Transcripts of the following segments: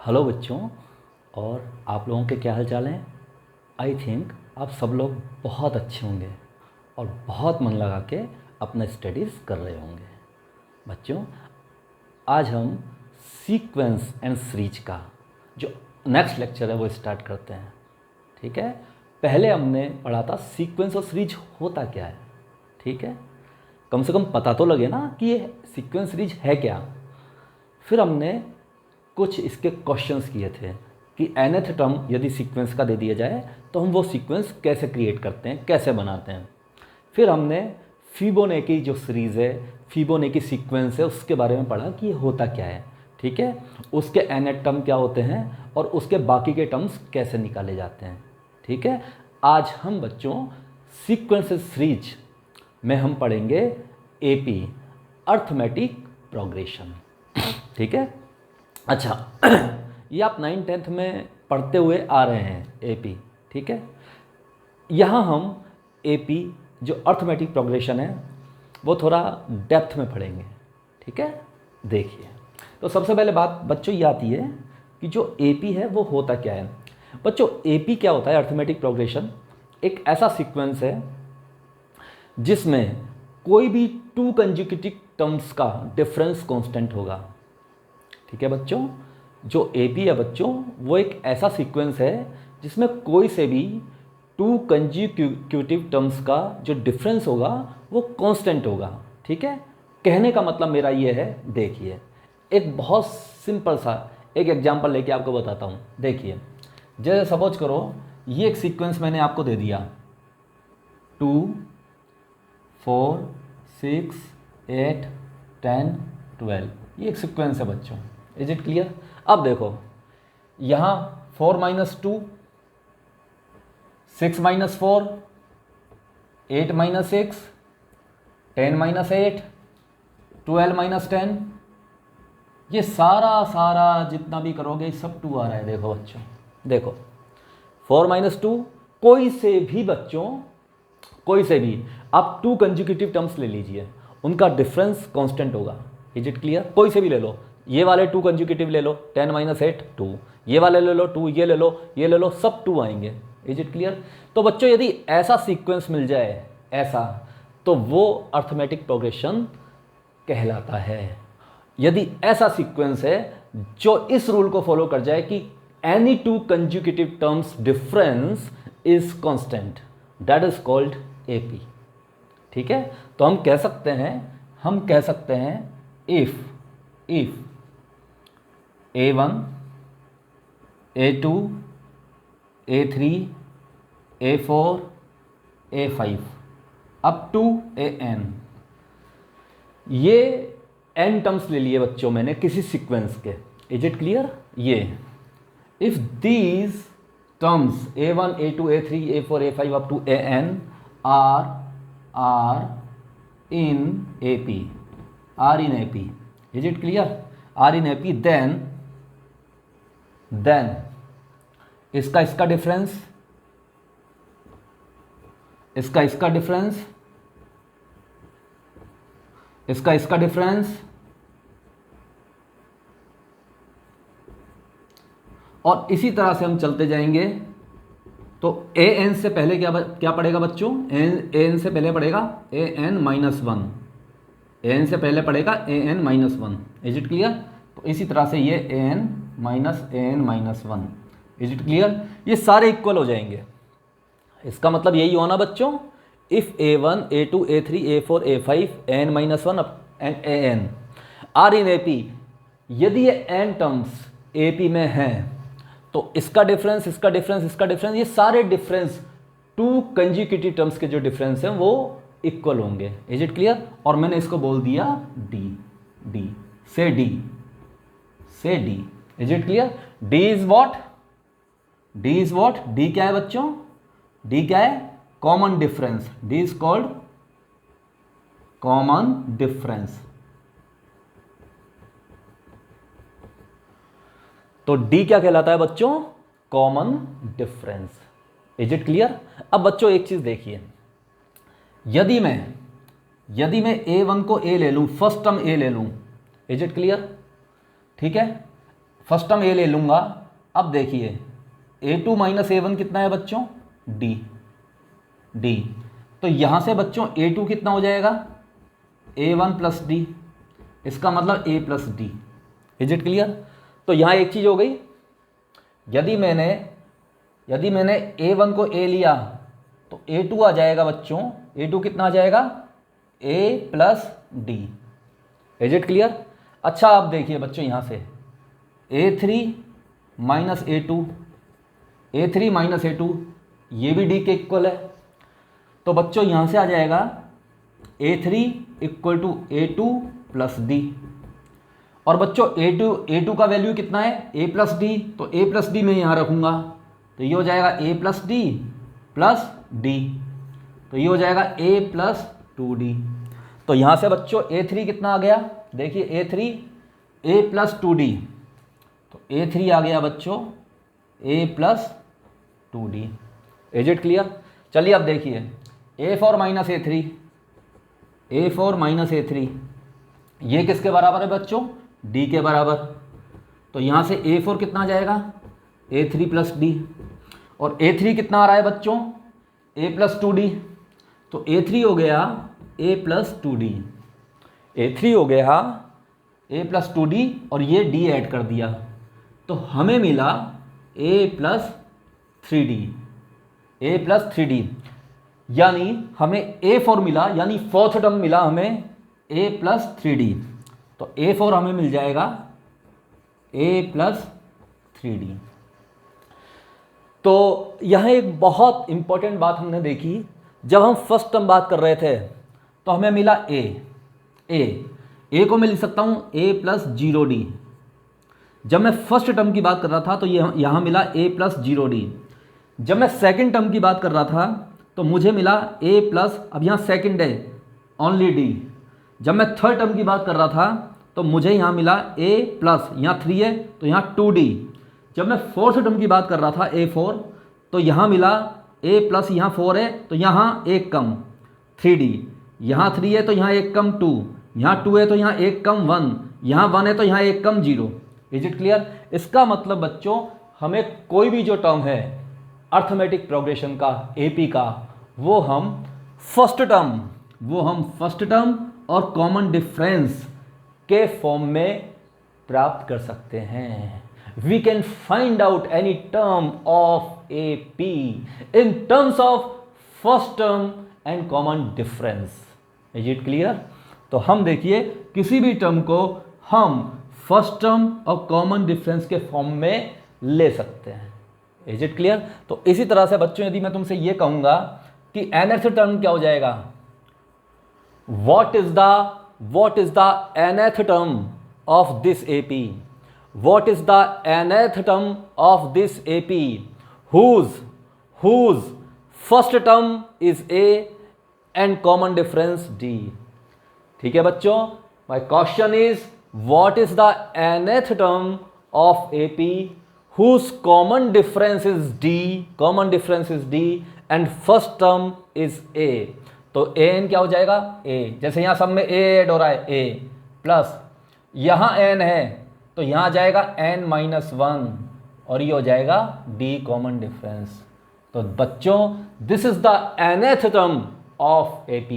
Hello बच्चों, और आप लोगों के क्या हाल चाल हैं। आई थिंक आप सब लोग बहुत अच्छे होंगे और बहुत मन लगा के अपना स्टडीज़ कर रहे होंगे। बच्चों, आज हम सीक्वेंस एंड सीरीज का जो नेक्स्ट लेक्चर है वो स्टार्ट करते हैं। ठीक है, पहले हमने पढ़ा था सीक्वेंस और सीरीज होता क्या है। ठीक है, कम से कम पता तो लगे ना कि ये सीक्वेंस सीरीज है क्या। फिर हमने कुछ इसके क्वेश्चंस किए थे कि nth टर्म यदि सीक्वेंस का दे दिया जाए तो हम वो सीक्वेंस कैसे क्रिएट करते हैं, कैसे बनाते हैं। फिर हमने फिबोनेकी जो सीरीज़ है, फिबोनेकी सीक्वेंस है, उसके बारे में पढ़ा कि ये होता क्या है। ठीक है, उसके nth टर्म क्या होते हैं और उसके बाकी के टर्म्स कैसे निकाले जाते हैं। ठीक है, आज हम बच्चों सीक्वेंस सीरीज में हम पढ़ेंगे एपी, अर्थमेटिक प्रोग्रेशन। ठीक है, अच्छा ये आप 9th-10th में पढ़ते हुए आ रहे हैं एपी। ठीक है, यहाँ हम एपी जो अर्थमेटिक प्रोग्रेशन है वो थोड़ा डेप्थ में पढ़ेंगे। ठीक है, देखिए, तो सबसे पहले बात बच्चों ये आती है कि जो एपी है वो होता क्या है। बच्चों, एपी क्या होता है? अर्थमेटिक प्रोग्रेशन एक ऐसा सीक्वेंस है जिसमें कोई भी टू कंजिक्यूटिव टर्म्स का डिफरेंस कांस्टेंट होगा। ठीक है बच्चों, जो एपी है बच्चों वो एक ऐसा सीक्वेंस है जिसमें कोई से भी टू कंजिक्यूटिव टर्म्स का जो डिफरेंस होगा वो कांस्टेंट होगा। ठीक है, कहने का मतलब मेरा ये है, देखिए एक बहुत सिंपल सा एक एग्जांपल लेके आपको बताता हूँ। देखिए, जैसे सपोज करो ये एक सीक्वेंस मैंने आपको दे दिया 2 4 6 8 10 12, ये एक सीक्वेंस है बच्चों। Is it clear? अब देखो यहाँ 4 - 2 6 - 4 8 - 6 10 - 8 12 - 10, ये सारा जितना भी करोगे सब 2 आ रहा है। देखो बच्चों, देखो 4 - 2 कोई से भी बच्चों, कोई से भी आप टू कंजिक्यूटिव टर्म्स ले लीजिए, उनका डिफरेंस कांस्टेंट होगा। Is it clear? कोई से भी ले लो, ये वाले टू कंजिक्यूटिव ले लो 10 - 8 2, ये वाले ले लो 2, ये ले लो, ये ले लो, सब 2 आएंगे। Is it clear? तो बच्चों यदि ऐसा सीक्वेंस मिल जाए ऐसा, तो वो अर्थमेटिक प्रोग्रेशन कहलाता है। यदि ऐसा सीक्वेंस है जो इस रूल को फॉलो कर जाए कि any two consecutive terms difference is constant, that is called AP. ठीक है, तो हम कह सकते हैं if A1 A2 A3 A4 A5 up to AN, ये n टर्म्स ले लिए बच्चों मैंने किसी सीक्वेंस के। Is it clear? ये if these terms A1 A2 A3 A4 A5 up to AN are in AP, are in AP, is it clear? are in AP, then इसका difference, इसका difference, इसका डिफरेंस, और इसी तरह से हम चलते जाएंगे। तो AN से पहले क्या पड़ेगा बच्चों? AN से पहले पड़ेगा AN - 1, AN से पहले पड़ेगा AN - 1। Is it clear? तो इसी तरह से ये AN - AN - 1। Is it clear? ये सारे इक्वल हो जाएंगे। इसका मतलब यही होना बच्चों, if A1 A2 A3 A4 A5 AN - 1 and AN are in AP, यदि ये n टर्म्स AP में हैं तो इसका डिफरेंस, इसका डिफरेंस, इसका डिफरेंस, ये सारे डिफरेंस टू कंजिक्यूटिव टर्म्स के जो डिफरेंस हैं वो इक्वल होंगे। Is it clear? और मैंने इसको बोल दिया D से D। Is it clear? D is what? D क्या है बच्चों? D क्या है? Common difference. D is called common difference. तो D क्या कहलाता है बच्चों? Common difference. Is it clear? अब बच्चों एक चीज देखिए, यदि मैं A1 को A ले लूं, फर्स्ट टर्म A ले लूं, इज इट क्लियर? ठीक है, फर्स्ट टर्म ए ले लूँगा। अब देखिए A2 माइनस A1 कितना है बच्चों, D। तो यहाँ से बच्चों A2 कितना हो जाएगा, A1 प्लस D, इसका मतलब A plus D। Is it clear? तो यहाँ एक चीज़ हो गई, यदि मैंने A1 को A लिया तो A2 आ जाएगा बच्चों, A2 कितना आ जाएगा, A plus D। Is it clear? अच्छा आप देखिए बच्चों यहाँ से A3 minus A2, A3 minus A2 ये भी D के इक्वल है। तो बच्चों यहाँ से आ जाएगा A3 equal to A2 plus D। और बच्चों A2 का वैल्यू कितना है, A प्लस D, तो A प्लस D मैं यहाँ रखूँगा तो ये हो जाएगा A plus D plus D, तो ये हो जाएगा A प्लस 2D। तो यहाँ से बच्चों A3 कितना आ गया, देखिए A3 A प्लस 2D, तो A3 आ गया बच्चों A plus 2D। Is it clear? चलिए अब देखिए A4 minus A3, A4 minus A3 ये किसके बराबर है बच्चों, D के बराबर। तो यहाँ से A4 कितना आ जाएगा, A3 प्लस D, और A3 कितना आ रहा है बच्चों, A प्लस 2D, तो A3 हो गया A प्लस 2D, A3 हो गया A प्लस 2D, और ये D ऐड कर दिया तो हमें मिला A plus 3D, A plus 3D, यानी हमें A4 मिला, यानी फोर्थ टर्म मिला हमें A प्लस 3D। तो A4 हमें मिल जाएगा A प्लस 3D। तो यह एक बहुत इंपॉर्टेंट बात हमने देखी, जब हम फर्स्ट टर्म बात कर रहे थे तो हमें मिला A को मैं लिख सकता हूँ A प्लस 0D। जब मैं फर्स्ट टर्म की बात कर रहा था तो यहाँ मिला A प्लस 0D। जब मैं सेकंड टर्म की बात कर रहा था तो मुझे मिला A प्लस, अब यहाँ सेकंड है ओनली D। जब मैं थर्ड टर्म की बात कर रहा था तो मुझे यहाँ मिला A प्लस, यहाँ 3 है तो यहाँ 2D। जब मैं फोर्थ टर्म की बात कर रहा था A4, तो यहाँ मिला A प्लस, यहाँ 4 है तो यहाँ एक कम 3D, यहाँ 3 है तो यहाँ एक कम 2, यहाँ 2 है तो यहाँ एक कम 1, यहाँ 1 है तो यहाँ एक कम 0। Is it clear? इसका मतलब बच्चों हमें कोई भी जो टर्म है अर्थमेटिक प्रोग्रेशन का, AP का, वो हम फर्स्ट टर्म और कॉमन डिफरेंस के फॉर्म में प्राप्त कर सकते हैं। We can find out any term of AP in terms of first term and common difference. Is it clear? तो हम देखिए किसी भी टर्म को हम फर्स्ट टर्म और कॉमन डिफरेंस के फॉर्म में ले सकते हैं। Is it clear? तो इसी तरह से बच्चों यदि मैं तुमसे ये कहूंगा कि nth टर्म क्या हो जाएगा, what is the nth term of this AP? What is the nth term of this AP whose first term is A and common difference D? ठीक है बच्चों, my question is what is the nth term of AP whose common difference is D and first term is A? तो an क्या हो जाएगा, A, जैसे यहाँ सब में A ऐड हो रहा है A प्लस, यहाँ n है तो यहाँ जाएगा n माइनस 1 और ये हो जाएगा D कॉमन डिफरेंस। तो बच्चों this is the nth term of AP।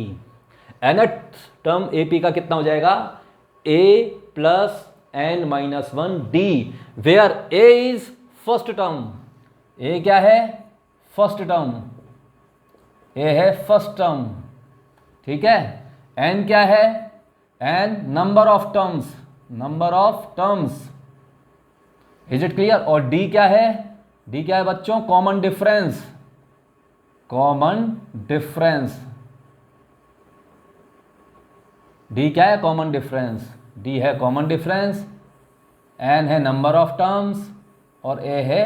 nth term AP का कितना हो जाएगा, A plus n minus 1 D, where A is first term. A क्या है, फर्स्ट टर्म, A है फर्स्ट टर्म, ठीक है। n क्या है, n number of terms, is it clear? और d क्या है, बच्चों कॉमन डिफरेंस, d क्या है, कॉमन डिफरेंस, d है कॉमन डिफरेंस, n है नंबर ऑफ टर्म्स और a है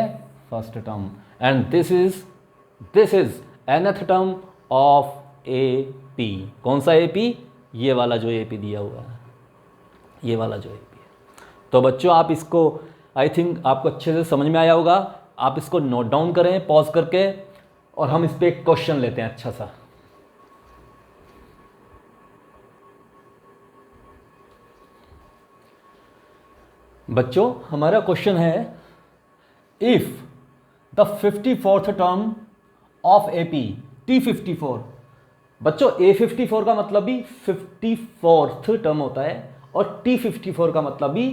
first term, and this is nth term of AP। कौन सा AP? ये वाला जो AP दिया हुआ है, ये वाला जो AP है। तो बच्चों आप इसको, आई थिंक आपको अच्छे से समझ में आया होगा। आप इसको नोट डाउन करें पॉज करके, और हम इस पर एक क्वेश्चन लेते हैं अच्छा सा। बच्चों हमारा क्वेश्चन है, if the 54th term of AP T54, बच्चों A54 का मतलब भी 54th टर्म होता है और T54 का मतलब भी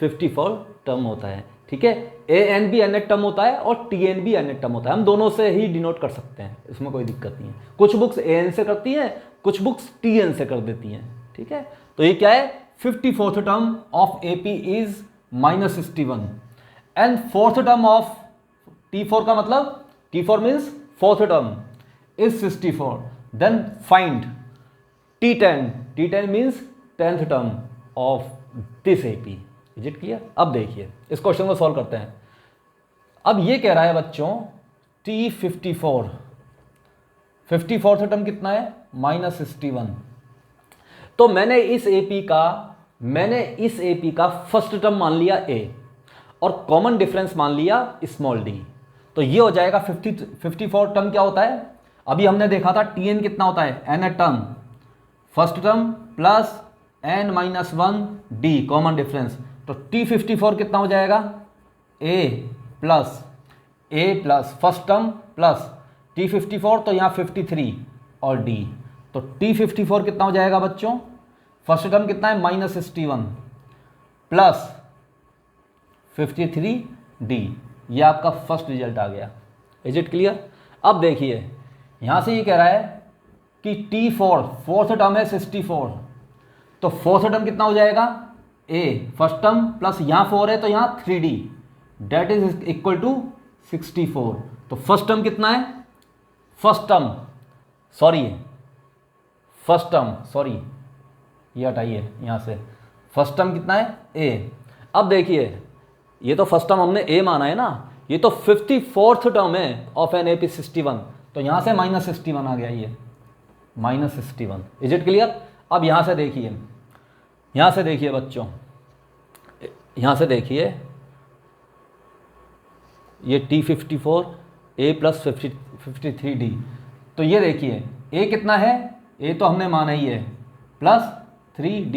54 टर्म होता है, ठीक है। AN भी nth टर्म होता है और TN भी nth टर्म होता है, हम दोनों से ही डिनोट कर सकते हैं, इसमें कोई दिक्कत नहीं है। कुछ बुक्स AN से करती हैं, कुछ बुक्स TN से कर देती हैं, ठीक है। तो ये क्या है, 54th term of AP is -61 and 4th term of T4 का मतलब T4 means 4th term is 64, then find T10, T10 means 10th term of this AP। Is it clear? अब देखिए इस क्वेश्चन को सॉल्व करते हैं। अब ये कह रहा है बच्चों T54, 54th टर्म कितना है, -61। तो मैंने इस AP का फर्स्ट टर्म मान लिया A और कॉमन डिफरेंस मान लिया स्मॉल d। तो ये हो जाएगा 54 टर्म क्या होता है, अभी हमने देखा था TN कितना होता है, nth term first term plus n-1 d common difference. तो T54 कितना हो जाएगा, A plus first term plus T54, तो यहाँ 53 और D। तो T54 कितना हो जाएगा बच्चों, फर्स्ट टर्म कितना है -61 प्लस 53D। ये आपका फर्स्ट रिजल्ट आ गया। Is it clear? अब देखिए यहाँ से ये कह रहा है कि T4 फोर्थ टर्म है 64, तो फोर्थ टर्म कितना हो जाएगा, A फर्स्ट टर्म प्लस यहाँ 4 है तो यहाँ 3D date is equal to 64। तो फर्स्ट टर्म कितना है, फर्स्ट टर्म सॉरी ये हटाइए यहाँ से, फर्स्ट टर्म कितना है A। अब देखिए ये तो फर्स्ट टर्म हमने A माना है ना, ये तो 54th टर्म है ऑफ एन AP 61, तो यहाँ से -61 आ गया, ये -61। Is it clear? अब यहाँ से देखिए बच्चों, यहाँ से देखिए ये T54 A प्लस 53D। तो ये देखिए A कितना है, A तो हमने माना ही है plus 3D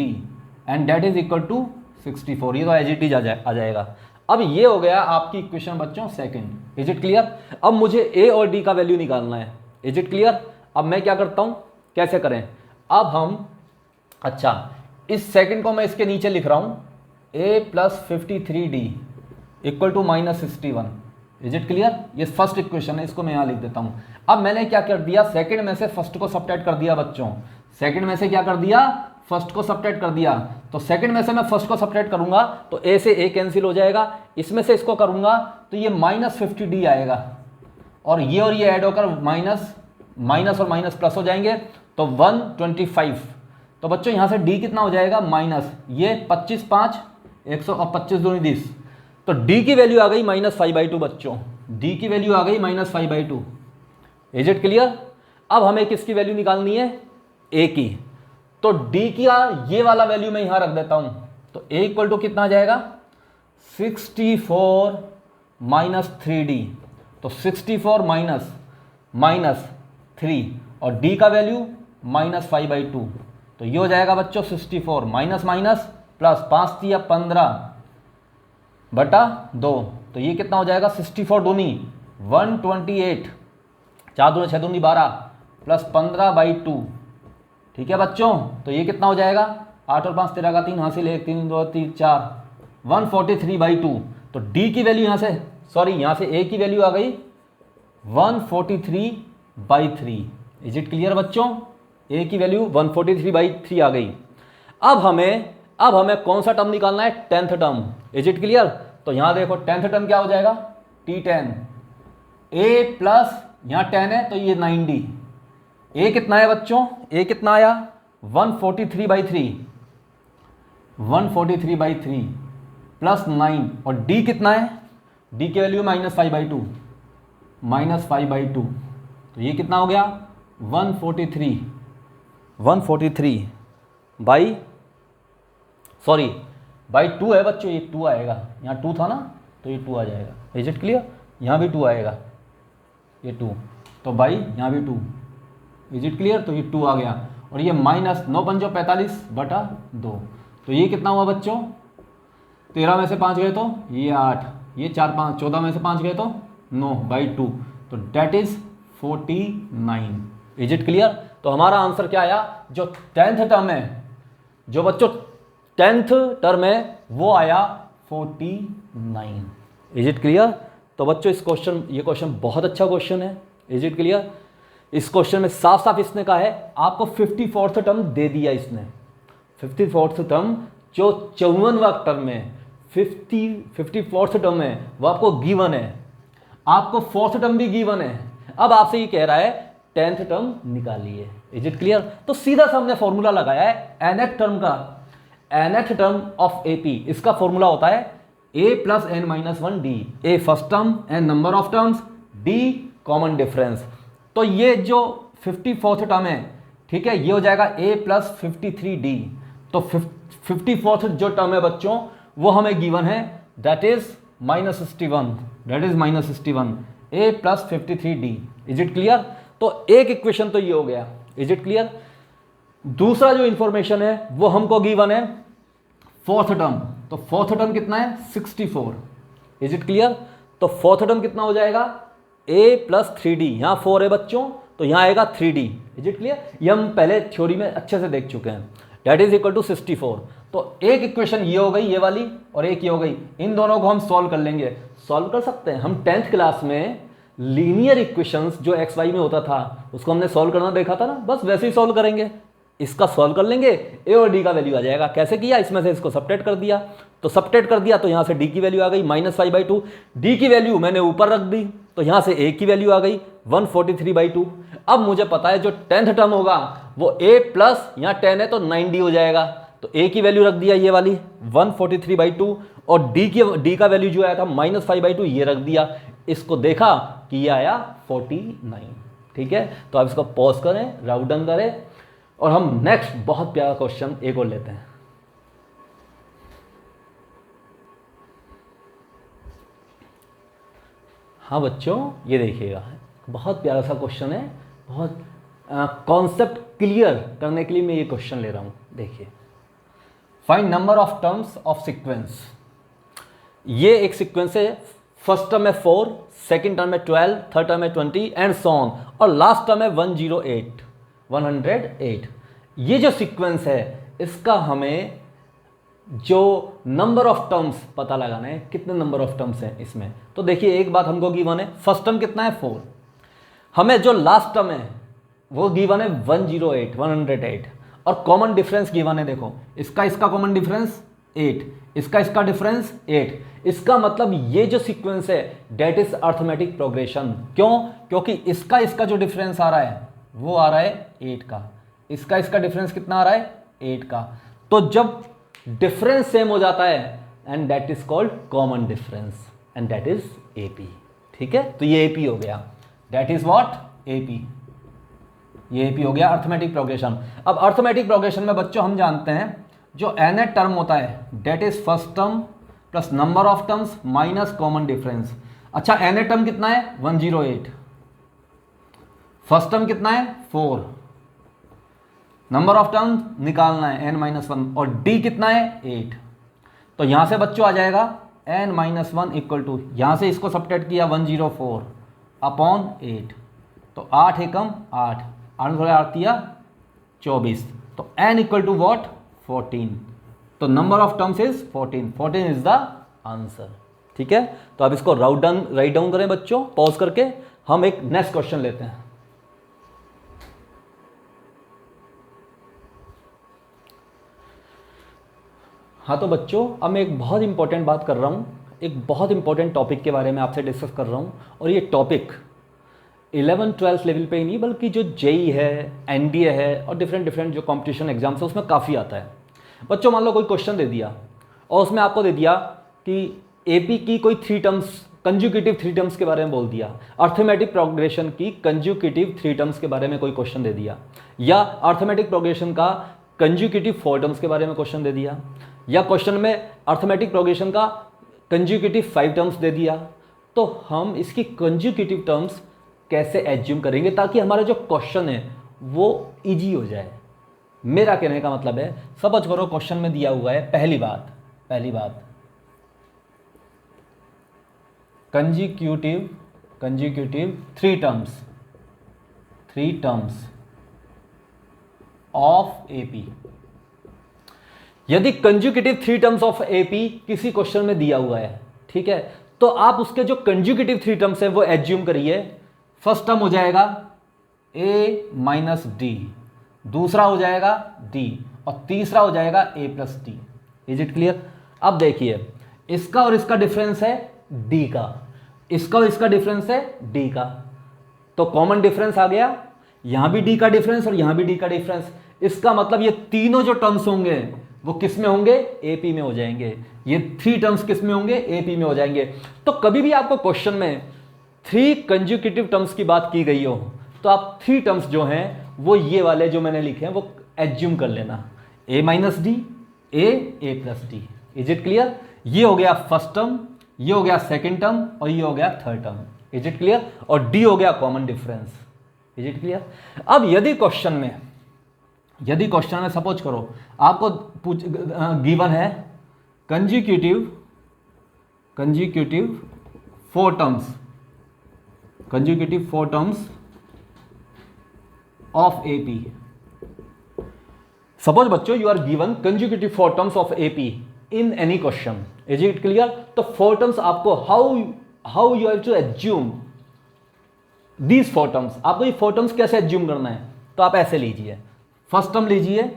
and that is equal to 64। ये तो एज इट इज आ जाएगा। अब ये हो गया आपकी इक्वेशन बच्चों सेकंड। Is it clear? अब मुझे A और D का वैल्यू निकालना है। Is it clear? अब मैं क्या करता हूँ, कैसे करें, अब हम इस सेकंड को मैं इसके नीचे लिख रहा हूँ A plus 53D equal to -61। Is it clear? ये फर्स्ट इक्वेशन है, इसको मैं यहाँ लिख देता हूँ। अब मैंने क्या कर दिया, सेकंड में से फर्स्ट को सबट्रैक्ट कर दिया बच्चों, सेकंड में से क्या कर दिया, फर्स्ट को सबट्रैक्ट कर दिया। तो सेकंड में से मैं फर्स्ट को सबट्रैक्ट करूंगा तो A से A कैंसिल हो जाएगा, इसमें से इसको करूंगा तो ये -50D आएगा और ये ऐड होकर माइनस और माइनस प्लस हो जाएंगे तो 125। तो बच्चों यहाँ से D कितना हो जाएगा, माइनस ये 25 5 100 और 25 दूनी 20। तो D की वैल्यू आ गई -5/2 बच्चों, D की वैल्यू आ गई -5/2। Is it clear? अब हमें किसकी वैल्यू निकालनी है, A की। तो D की ये वाला वैल्यू मैं यहाँ रख देता हूँ, तो A इक्वल टू कितना आ जाएगा, 64 माइनस 3D। तो 64 माइनस 3 और D का वैल्यू -5/2। तो ये हो जाएगा बच्चों 64 माइनस प्लस 5 या 15/2। तो ये कितना हो जाएगा, 64 दूनी 128, 4 दूनी 6 दूनी 12 प्लस 15/2। ठीक है बच्चों, तो ये कितना हो जाएगा, 8 और 5 13 का 3 हासिल 1 3 2 3 4 143/2। तो D की वैल्यू यहाँ से A की वैल्यू आ गई 143/3। इज इट क्लियर बच्चों? A की वैल्यू 143/3 आ गई। अब हमें कौन सा टर्म निकालना है, 10th term. Is it clear? तो यहाँ देखो 10th टर्म क्या हो जाएगा, T10 A प्लस यहाँ 10 है तो ये 9D। A कितना है बच्चों, A कितना आया 143/3 प्लस 9 और D कितना है, D की वैल्यू -5/2 तो ये कितना हो गया 143 बाई 2 है बच्चों, ये 2 आएगा, यहाँ 2 था ना तो ये 2 आ जाएगा। Is it clear? यहाँ भी 2 आएगा, ये 2 तो भाई यहाँ भी 2। Is it clear? तो ये 2 आ गया और ये -9 × 5 = 45/2। तो ये कितना हुआ बच्चों, 13 में से 5 गए तो ये 8, ये 4 5, 14 में से 5 गए तो 9/2, तो that is 49। Is it clear? तो हमारा आंसर क्या आया, जो 10th टर्म है, जो बच्चों 10th टर्म है वो आया 49। Is it clear? तो बच्चों ये क्वेश्चन बहुत अच्छा क्वेश्चन है। Is it clear? इस क्वेश्चन में साफ साफ इसने कहा है आपको 54th टर्म दे दिया इसने। 54th टर्म जो 54वां टर्म है, 54th टर्म है वो आपको गिवन है, आपको 4th टर्म भी गिवन है। अब आपसे ये कह रहा है 10th टर्म निकालिए। Is it clear? तो सीधा सा हमने फॉर्मूला लगाया है nth टर्म का, nth टर्म ऑफ AP, इसका फॉर्मूला होता है a + n-1 d, a first term, n number of terms, d common difference. तो ये जो 54th टर्म है, ठीक है, ये हो जाएगा a + 53d। तो 54th जो टर्म है बच्चों वो हमें गिवन है, that is -61, that is -61, a + 53d। Is it clear? तो एक इक्वेशन तो ये हो गया। Is it clear? दूसरा जो इंफॉर्मेशन है वो हमको गिवन है 4th टर्म। तो 4th टर्म कितना है? 64। Is it clear? तो 4th टर्म कितना हो जाएगा? a + 3d, यहां 4 है बच्चों तो यहां आएगा 3d। Is it clear? ये हम पहले थ्योरी में अच्छे से देख चुके हैं। That is equal to 64। तो एक इक्वेशन ये हो गई, ये वाली, और एक ये हो गई। इन दोनों को हम सॉल्व कर लेंगे। सॉल्व कर सकते हैं हम 10th क्लास में लीनियर इक्वेशंस जो एक्स वाई में होता था उसको हमने सॉल्व करना देखा था ना, बस वैसे ही सॉल्व करेंगे। इसका सॉल्व कर लेंगे, ए और डी का वैल्यू आ जाएगा। कैसे किया? इसमें से इसको सब्ट्रैक्ट कर दिया, तो सब्ट्रैक्ट कर दिया तो यहाँ से डी की वैल्यू आ गई -5/2। डी की वैल्यू मैंने ऊपर रख दी तो यहाँ से ए की वैल्यू आ गई 143/2। अब मुझे पता है जो 10th टर्म होगा वो a प्लस, यहाँ 10 है तो 9d हो जाएगा, तो a की वैल्यू रख दिया ये वाली 143/2, और d का वैल्यू जो आया था -5/2 ये रख दिया। इसको देखा कि ये आया 49। ठीक है, तो आप इसको पॉज करें, राउट डाउन करें, और हम नेक्स्ट बहुत प्यारा क्वेश्चन एक और लेते हैं। हाँ बच्चों, ये देखिएगा, बहुत प्यारा सा क्वेश्चन है, बहुत कॉन्सेप्ट क्लियर करने के लिए मैं ये क्वेश्चन ले रहा हूँ। देखिए, find number of terms of sequence. ये एक सीक्वेंस है, फर्स्ट टर्म है 4, सेकंड टर्म है 12, थर्ड टर्म है 20 एंड सो ऑन, और लास्ट टर्म है 108। ये जो सीक्वेंस है इसका हमें जो नंबर ऑफ टर्म्स पता लगाना है, कितने नंबर ऑफ टर्म्स हैं इसमें। तो देखिए, एक बात हमको गिवन है, फर्स्ट टर्म कितना है 4, हमें जो लास्ट टर्म है वो गिवन है 108, और कॉमन डिफरेंस गिवन है। देखो, इसका कॉमन डिफरेंस 8, इसका डिफरेंस 8। इसका मतलब ये जो सीक्वेंस है डेट इज अर्थमेटिक प्रोग्रेशन। क्यों? क्योंकि इसका जो डिफरेंस आ रहा है वो आ रहा है 8 का, इसका डिफरेंस कितना आ रहा है 8 का। तो जब डिफरेंस सेम हो जाता है and that is called common difference, and that is AP. ठीक है, तो ये एपी हो गया, दैट इज व्हाट? एपी। ये एपी हो गया, अर्थमेटिक प्रोग्रेशन। अब अर्थमेटिक प्रोग्रेशन में बच्चों हम जानते हैं जो nth टर्म होता है that is first term plus number of terms minus common difference. अच्छा, nth टर्म कितना है 108, फर्स्ट टर्म कितना है 4, नंबर ऑफ टर्म निकालना है n-1, और d कितना है 8। तो यहां से बच्चों आ जाएगा n-1 इक्वल टू, यहां से इसको सब्ट्रैक्ट किया 104 अपॉन 8, तो 8 एकम 8, 8 दिया 24, तो n इक्वल टू वॉट 14। तो number of terms is 14 is the answer. ठीक है, तो आप इसको राइट डाउन करें बच्चों, पॉज करके। हम एक नेक्स्ट क्वेश्चन लेते हैं। हाँ तो बच्चों, अब मैं एक बहुत इंपॉर्टेंट बात कर रहा हूँ, एक बहुत इंपॉर्टेंट टॉपिक के बारे में आपसे डिस्कस कर रहा हूँ, और ये टॉपिक 11-12 लेवल पे ही नहीं बल्कि जो जेई है, एनडीए है, और डिफरेंट जो कंपटीशन एग्जाम्स है उसमें काफ़ी आता है। बच्चों, मान लो कोई क्वेश्चन दे दिया और उसमें आपको दे दिया कि एपी की कोई 3 टर्म्स, कंज्यूकेटिव 3 टर्म्स के बारे में बोल दिया, अर्थमेटिक प्रोग्रेशन की कंज्यूकेटिव 3 टर्म्स के बारे में कोई क्वेश्चन दे दिया, या अर्थमेटिक प्रोग्रेशन का कंज्यूकेटिव 4 टर्म्स के बारे में क्वेश्चन दे दिया, या क्वेश्चन में अर्थमेटिक प्रोग्रेशन का कंज्यूकेटिव 5 टर्म्स दे दिया। तो हम इसकी कंज्यूकेटिव टर्म्स कैसे एज्यूम करेंगे ताकि हमारा जो क्वेश्चन है वो इजी हो जाए। मेरा कहने का मतलब है, सपोज करो क्वेश्चन में दिया हुआ है, पहली बात consecutive three terms of AP. यदि conjugative three terms of AP किसी क्वेश्चन में दिया हुआ है, ठीक है, तो आप उसके जो कंजुगेटिव थ्री टर्म्स है वो एज्यूम करिए। फर्स्ट टर्म हो जाएगा ए माइनस डी, दूसरा हो जाएगा डी, और तीसरा हो जाएगा a plus d. Is it clear? अब देखिए, इसका और इसका डिफरेंस है डी का, इसका और इसका डिफरेंस है डी का, तो कॉमन डिफरेंस आ गया। यहां भी डी का डिफरेंस और यहां भी डी का डिफरेंस, इसका मतलब ये तीनों जो टर्म्स होंगे वो किस में होंगे? एपी में हो जाएंगे। ये थ्री टर्म्स किस में होंगे? एपी में हो जाएंगे। तो कभी भी आपको क्वेश्चन में थ्री कंजुगेटिव टर्म्स की बात की गई हो तो आप थ्री टर्म्स जो हैं वो ये वाले जो मैंने लिखे हैं वो एज्यूम कर लेना, a minus d, a plus d. Is it clear? ये हो गया फर्स्ट टर्म, ये हो गया सेकेंड टर्म, और ये हो गया third term. Is it clear? और डी हो गया common difference. Is it clear? अब यदि क्वेश्चन में सपोज करो आपको गिवन है consecutive four terms of AP. Suppose बच्चों you are given consecutive four terms of AP in any question. Is it clear? तो फोर टर्म्स आपको how you have to assume these four terms, आपको ये four terms कैसे assume करना है? तो आप ऐसे लीजिए, फर्स्ट टर्म लीजिए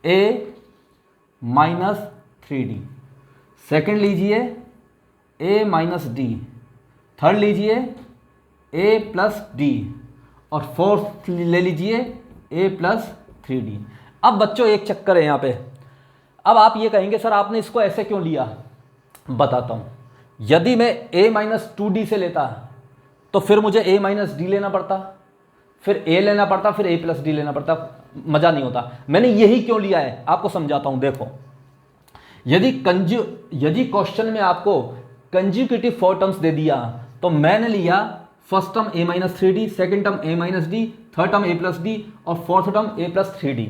ए माइनस थ्री डी, सेकेंड लीजिए ए माइनस डी, थर्ड लीजिए ए प्लस डी, और फोर्थ ले लीजिए ए प्लस थ्री डी। अब बच्चों एक चक्कर है यहाँ पे। अब आप ये कहेंगे सर आपने इसको ऐसे क्यों लिया? बताता हूँ। यदि मैं ए माइनस टू डी से लेता तो फिर मुझे ए माइनस डी लेना पड़ता, फिर ए लेना पड़ता, फिर ए प्लस डी लेना पड़ता, मजा नहीं होता। मैंने यही क्यों लिया है आपको समझाता हूं। देखो, यदि क्वेश्चन में आपको कंजुगेटिव फोर टर्म्स दे दिया तो मैंने लिया first term a minus three d, second term a minus d, third term a plus d, और fourth term a plus three d.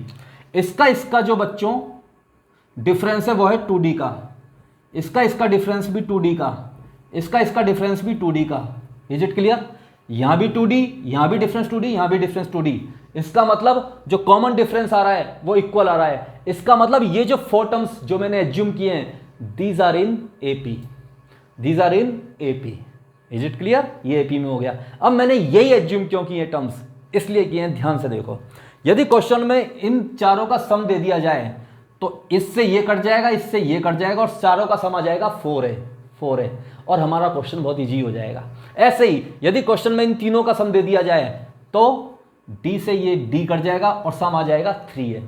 इसका जो बच्चों डिफरेंस है वो है टू डी का, इसका डिफरेंस भी टू डी का, इसका डिफरेंस भी टू डी का। Is it clear? यहां भी 2D, यहां भी डिफरेंस 2D, यहां भी डिफरेंस 2D। इसका मतलब जो कॉमन डिफरेंस आ रहा है वो इक्वल आ रहा है। इसका मतलब ये जो फोर टर्म्स जो मैंने एज्यूम किए हैं these are in AP. Is it clear? ये एपी में हो गया। अब मैंने यही एज्यूम क्यों किए टर्म्स? इसलिए किए हैं, ध्यान से देखो। यदि क्वेश्चन में इन चारों का सम दे दिया जाए तो इससे ये कट जाएगा, इससे ये कट जाएगा, और चारों का सम आ जाएगा 4a, और हमारा क्वेश्चन बहुत इजी हो जाएगा। ऐसे ही यदि क्वेश्चन में इन तीनों का सम दे दिया जाए तो d से ये d कट जाएगा और सम आ जाएगा 3a।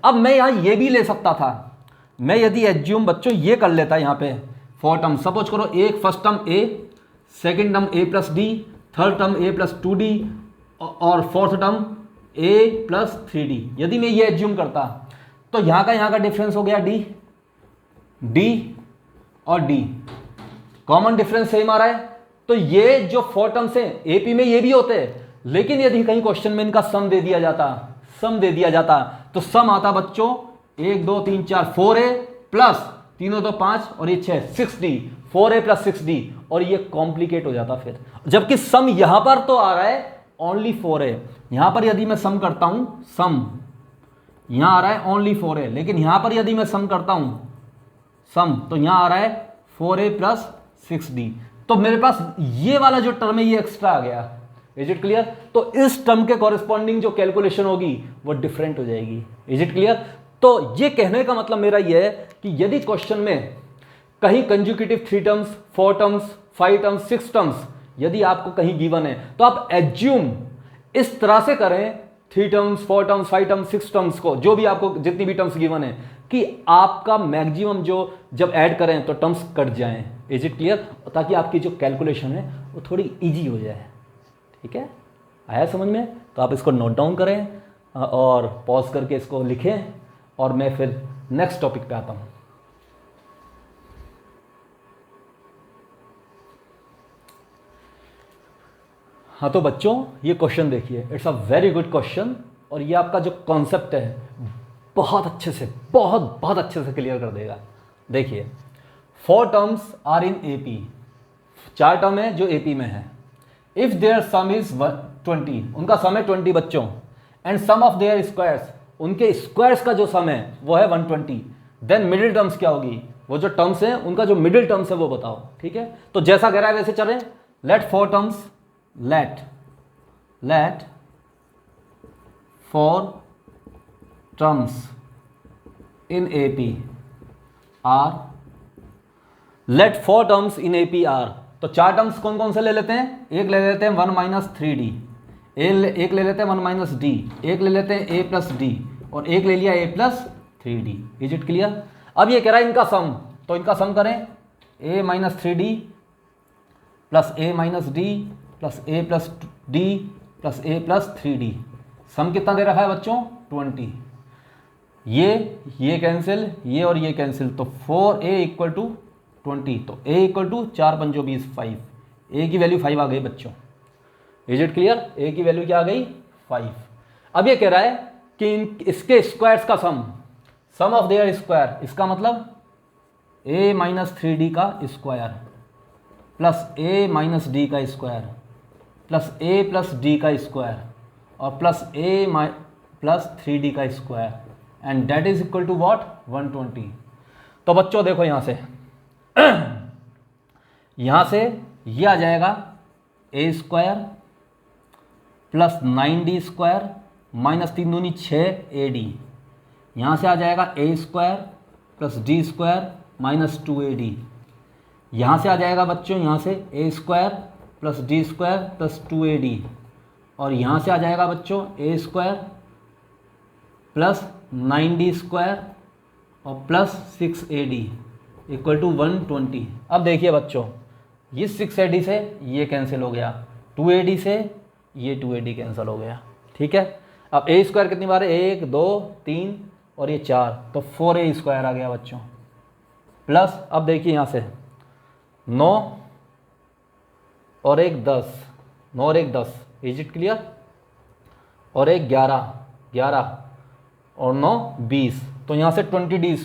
अब मैं यहां ये भी ले सकता था, मैं यदि एज्यूम बच्चों ये कर लेता यहां पे फोर टर्म, सपोज करो एक first term a, second term a plus D, third term a plus 2d, और fourth term a plus 3d। यदि मैं ये एज्यूम करता तो यहां का डिफरेंस हो गया d और d, कॉमन डिफरेंस सेम आ रहा है। तो ये जो फोर टर्म्स हैं एपी में ये भी होते हैं, लेकिन यदि कहीं क्वेश्चन में इनका सम दे दिया जाता तो सम आता बच्चों 1 2 3 4 4a प्लस तीनों तो 5 और ये 6 6d, 4a प्लस 6d, और ये कॉम्प्लिकेट हो जाता फिर। जबकि सम यहां पर तो आ रहा है ओनली 4a। यहां पर यदि मैं सम करता हूं, सम यहां आ रहा है ओनली 4a, लेकिन यहां पर यदि मैं सम करता हूं सम तो यहां आ रहा है 4a प्लस 6d। तो मेरे पास ये वाला जो टर्म है ये एक्स्ट्रा आ गया। Is it clear? तो इस टर्म के कॉरेस्पॉन्डिंग जो कैलकुलेशन होगी वो डिफरेंट हो जाएगी। Is it clear? तो ये कहने का मतलब मेरा ये है कि यदि क्वेश्चन में कहीं conjugative three terms, four terms, five terms, six terms यदि आपको कहीं गिवन है तो आप एज्यूम इस तरह से करें, three terms, four terms, five terms, six terms को, जो भी आपको जितनी भी टर्म्स गिवन है, कि आपका मैक्सिमम जो जब ऐड करें तो टर्म्स कट जाएं। Is it clear? ताकि आपकी जो कैलकुलेशन है वो थोड़ी इजी हो जाए। ठीक है, आया समझ में? तो आप इसको नोट डाउन करें और पॉज करके इसको लिखें, और मैं फिर नेक्स्ट टॉपिक पे आता हूं। हाँ तो बच्चों ये क्वेश्चन देखिए, it's a very good question, और ये आपका जो कॉन्सेप्ट है बहुत अच्छे से, बहुत अच्छे से क्लियर कर देगा। देखिए, four terms are in AP, 4 term है जो एपी में है। इफ देयर सम इज 20, उनका सम है 20 बच्चों, and sum of their squares, उनके स्क्वायर्स का जो सम है वो है 120, देन मिडिल टर्म्स क्या होगी, वो जो टर्म्स हैं उनका जो मिडिल टर्म्स है वो बताओ। ठीक है, तो जैसा कह रहा है वैसे चलें। Let 4 terms, let 4 terms in AP are, let 4 terms in AP are. तो 4 टर्म्स कौन कौन से ले लेते हैं, एक ले लेते हैं 1 माइनस 3d, एक ले लेते हैं 1 माइनस d, एक ले लेते हैं a प्लस d, और एक ले लिया a plus 3d। Is it clear? अब ये कह रहा है इनका सम, तो इनका सम करें a minus 3d plus a minus d plus a plus d plus a plus 3d। सम कितना दे रखा है बच्चों, 20। ये कैंसिल, ये और ये कैंसिल, तो 4a इक्वल टू 20, तो a इक्वल टू 4 पंजो 20, 5, a की वैल्यू 5 आ गई बच्चों। Is it clear? a की वैल्यू क्या आ गई, 5। अब ये कह रहा है कि इसके स्क्वायर्स का सम ऑफ देयर स्क्वायर, इसका मतलब a माइनस 3d का square plus a minus d का square plus a plus d का स्क्वायर और प्लस a प्लस 3d का square, and that is equal to what, 120। तो बच्चों देखो यहाँ से यहाँ से ये आ जाएगा a square plus 9d square minus 3 दूनी 6ad, यहाँ से आ जाएगा a square plus d square minus 2ad, यहाँ से आ जाएगा बच्चों यहाँ से a square plus d square plus 2ad, और यहाँ से आ जाएगा बच्चों a square plus 9d square और प्लस 6ad इक्वल टू 120। अब देखिए बच्चों, ये 6ad से ये कैंसिल हो गया, 2ad से ये 2ad कैंसिल हो गया। ठीक है, अब a स्क्वायर कितनी बार है, 1 2 3 और ये 4, तो 4a स्क्वायर आ गया बच्चों, प्लस अब देखिए यहाँ से 9 और 1 10, 9 और 1 10, इज इट क्लियर, और 1 11 11 और 9 20, तो यहाँ से 20d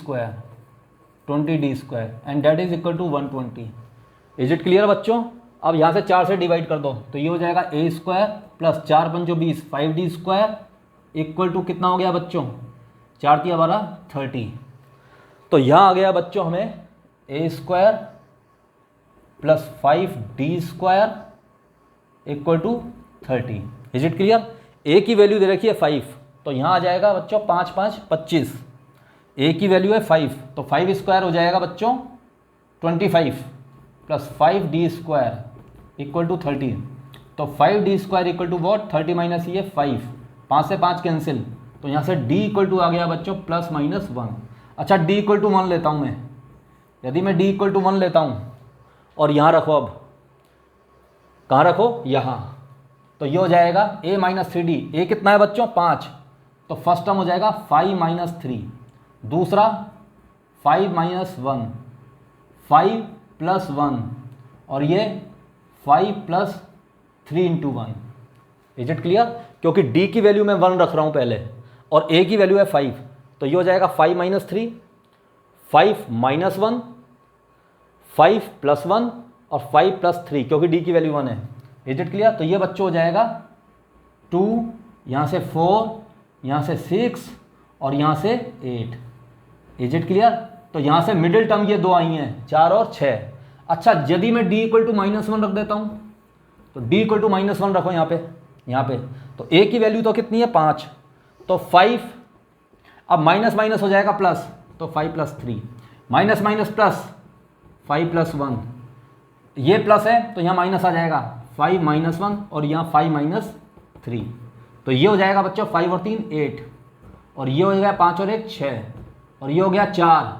square and that is equal to 120। Is it clear बच्चों? अब यहाँ से 4 से डिवाइड कर दो, तो ये हो जाएगा a स्क्वायर प्लस 4 पंजो 20, 5d स्क्वायर इक्वल टू कितना हो गया बच्चों, 4 तिया 12 30। तो यहाँ आ गया बच्चों हमें a square plus 5d square equal to 30। Is it clear? a की वैल्यू दे रखी है 5, तो यहाँ आ जाएगा बच्चों 5 5 25, a की वैल्यू है 5, तो 5 स्क्वायर हो जाएगा बच्चों 25 plus 5d square equal to 30, तो 5d square equal to what, 30 minus ये 5, 5 से 5 कैंसिल, तो यहाँ से d इक्वल टू आ गया बच्चों प्लस माइनस 1। अच्छा d इक्वल टू 1 लेता हूँ मैं, यदि मैं d इक्वल टू 1 लेता हूँ और यहाँ रखो, अब कहाँ रखो, यहाँ, तो ये हो जाएगा a माइनस 3d, a कितना है बच्चों 5, तो फर्स्ट टर्म हो जाएगा 5 माइनस 3, दूसरा 5 माइनस 1, 5 प्लस 1 और ये 5 plus 3 into 1। Is it clear? क्योंकि d की वैल्यू मैं 1 रख रहा हूँ पहले और a की वैल्यू है 5, तो ये हो जाएगा 5 माइनस 3, 5 माइनस 1, 5 प्लस 1 और 5 प्लस 3, क्योंकि d की वैल्यू 1 है। Is it clear? तो ये बच्चों हो जाएगा 2, यहाँ से 4, यहाँ से 6 और यहाँ से 8। Is it clear? तो यहाँ से मिडिल टर्म ये 2 आई हैं, 4 और 6। अच्छा, यदि मैं d इक्वल टू माइनस 1 रख देता हूँ, तो d इक्वल टू माइनस 1 रखो यहाँ पे, तो a की वैल्यू तो कितनी है 5, तो 5, अब माइनस माइनस हो जाएगा प्लस, तो 5 plus 3, minus minus plus 5 plus 1, ये प्लस है तो यहाँ माइनस आ जाएगा 5 माइनस 1 और यहाँ 5 माइनस 3, तो ये हो जाएगा बच्चों 5 और 3 8, और ये हो गया 5 और 1 6, और ये हो गया 4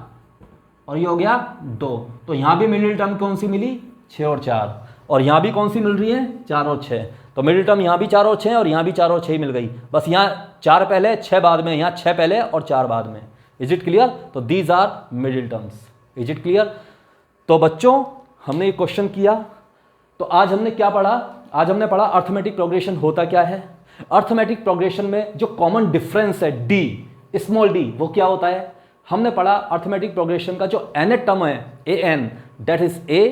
और ये हो गया 2। तो यहाँ भी मिडिल टर्म कौन सी मिली, 6 और 4, और यहाँ भी कौन सी मिल रही है, 4 और 6। तो मिडिल टर्म यहाँ भी 4 और 6 और यहाँ भी 4 और 6 मिल गई, बस यहाँ 4 पहले 6 बाद में, यहाँ 6 पहले और 4 बाद में। Is it clear? तो these are middle terms. Is it clear? तो बच्चों हमने ये क्वेश्चन किया, तो आज हमने क्या पढ़ा, आज हमने पढ़ा अर्थमेटिक प्रोग्रेशन होता क्या है। अर्थमेटिक प्रोग्रेशन में जो कॉमन डिफरेंस है डी, स्मॉल डी, वो क्या होता है। हमने पढ़ा अर्थमेटिक प्रोग्रेशन का जो nth टर्म है an, that is a,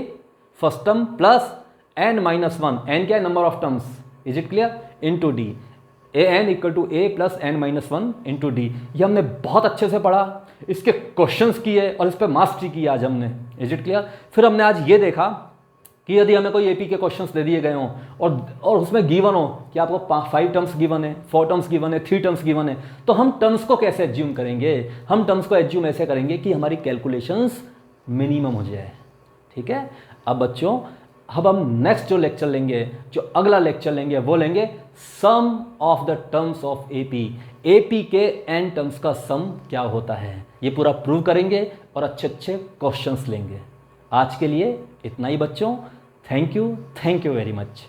first term plus N minus one, N क्या है, number of terms, is it clear, into D, A N equal to A plus N minus one into D. ये हमने बहुत अच्छे से पढ़ा, इसके क्वेश्चंस किए और इस पर मास्टरी की आज हमने, इज इट क्लियर। फिर हमने आज ये देखा कि यदि हमें कोई एपी के क्वेश्चंस दे दिए गए हों और उसमें गिवन हो कि आपको 5 टर्म्स गिवन है, 4 टर्म्स गिवन है, 3 टर्म्स गिवन है, तो हम टर्म्स को कैसे एज्यूम करेंगे? हम टर्म्स को एज्यूम ऐसे करेंगे कि हमारी कैलकुलेशंस मिनिमम हो जाए, ठीक है। अब बच्चों, अब हम नेक्स्ट जो लेक्चर लेंगे, जो अगला लेक्चर लेंगे, वो लेंगे sum of the terms of AP. AP के एन टर्म्स का सम क्या होता है, ये पूरा प्रूव करेंगे और अच्छे अच्छे क्वेश्चंस लेंगे। आज के लिए इतना ही बच्चों, थैंक यू वेरी मच।